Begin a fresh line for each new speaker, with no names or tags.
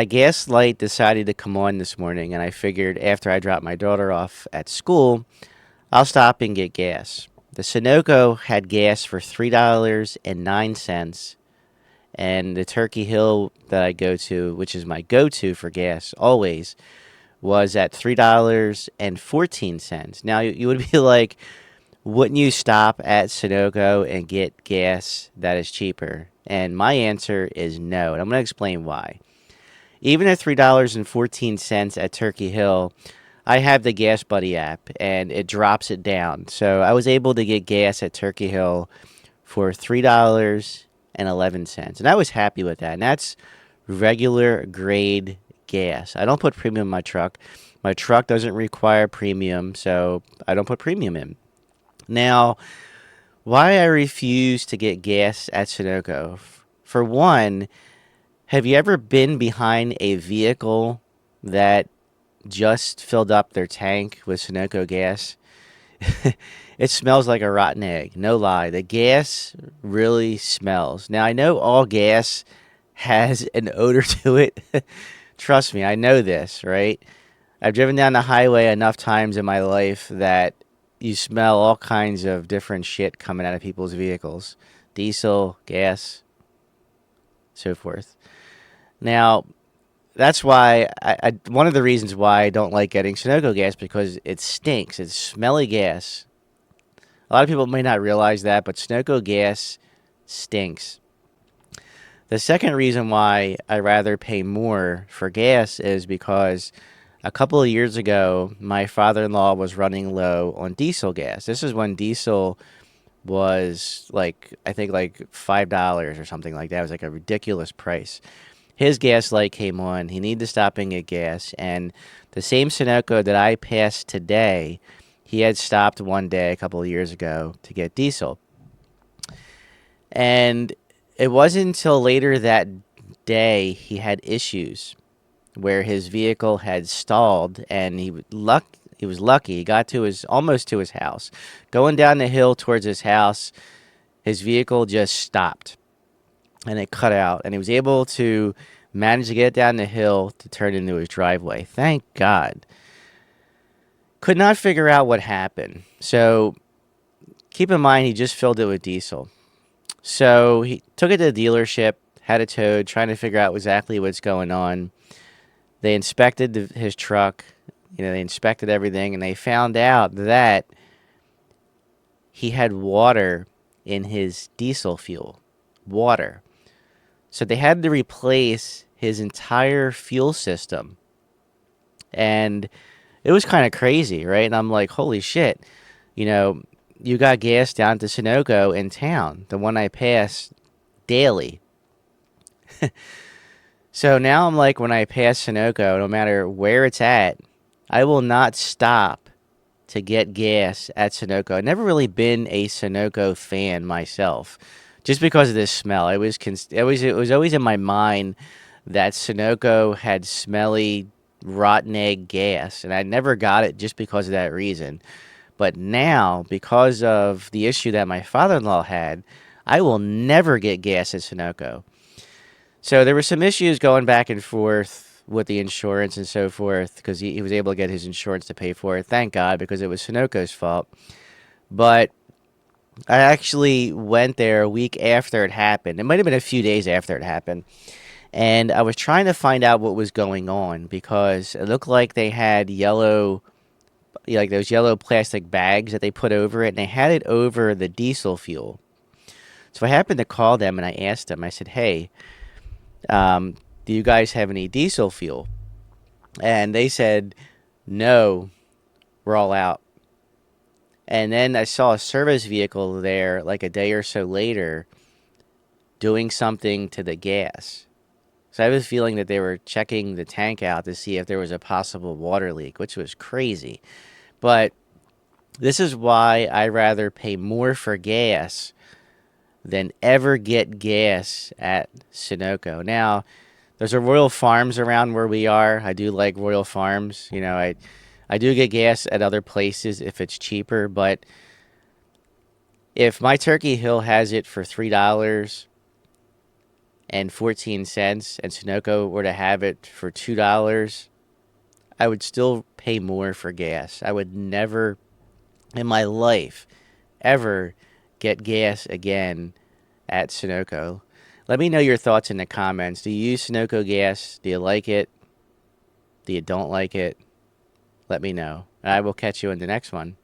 a gas light decided to come on this morning, and I figured after I dropped my daughter off at school, I'll stop and get gas. The Sunoco had gas for $3.09, and the Turkey Hill that I go to, which is my go-to for gas always, was at $3.14. Now you would be like, wouldn't you stop at Sunoco and get gas that is cheaper? And my answer is no, and I'm going to explain why. Even at $3.14 at Turkey Hill, I have the Gas Buddy app and it drops it down. So I was able to get gas at Turkey Hill for $3.11. And I was happy with that. And that's regular grade gas. I don't put premium in my truck. My truck doesn't require premium, so I don't put premium in. Now, why I refuse to get gas at Sunoco? For one, have you ever been behind a vehicle that just filled up their tank with Sunoco gas? It smells like a rotten egg. No lie. The gas really smells. Now, I know all gas has an odor to it. Trust me, I know this, right? I've driven down the highway enough times in my life that you smell all kinds of different shit coming out of people's vehicles: diesel, gas, so forth. Now, that's why one of the reasons why I don't like getting Sunoco gas because it stinks. It's smelly gas. A lot of people may not realize that, but Sunoco gas stinks. The second reason why I rather pay more for gas is because a couple of years ago, my father-in-law was running low on diesel gas. This is when diesel was like, I think like $5 or something like that. It was like a ridiculous price. His gas light came on. He needed to stop and get gas. And the same Sunoco that I passed today, he had stopped one day a couple of years ago to get diesel. And it wasn't until later that day he had issues where his vehicle had stalled, and he was lucky. He got to his almost to his house. Going down the hill towards his house, his vehicle just stopped and it cut out, and he was able to manage to get down the hill to turn into his driveway. Thank God. Could not figure out what happened. So keep in mind he just filled it with diesel. So he took it to the dealership, had it towed, trying to figure out exactly what's going on. They inspected his truck. They inspected everything, and they found out that he had water in his diesel fuel. Water. So they had to replace his entire fuel system. And it was kind of crazy, right? And I'm like, holy shit. You know, you got gas down to Sunoco in town, the one I pass daily. So now I'm like, when I pass Sunoco, no matter where it's at, I will not stop to get gas at Sunoco. I've never really been a Sunoco fan myself, just because of this smell. It was always in my mind that Sunoco had smelly, rotten egg gas, and I never got it just because of that reason. But now, because of the issue that my father-in-law had, I will never get gas at Sunoco. So there were some issues going back and forth with the insurance and so forth because he was able to get his insurance to pay for it. Thank God, because it was Sunoco's fault. But I actually went there a week after it happened. It might have been a few days after it happened. And I was trying to find out what was going on because it looked like they had yellow, like those yellow plastic bags that they put over it, and they had it over the diesel fuel. So I happened to call them and I asked them, I said, hey, do you guys have any diesel fuel? And they said, no, we're all out. And then I saw a service vehicle there like a day or so later doing something to the gas. So I have a feeling that they were checking the tank out to see if there was a possible water leak, which was crazy. But this is why I rather pay more for gas than ever get gas at Sunoco. Now, there's a Royal Farms around where we are. I do like Royal Farms. I do get gas at other places if it's cheaper, but if my Turkey Hill has it for $3 and 14 cents and Sunoco were to have it for $2, I would still pay more for gas. I would never in my life ever get gas again at Sunoco. Let me know your thoughts in the comments. Do you use Sunoco gas? Do you like it? Do you don't like it? Let me know. I will catch you in the next one.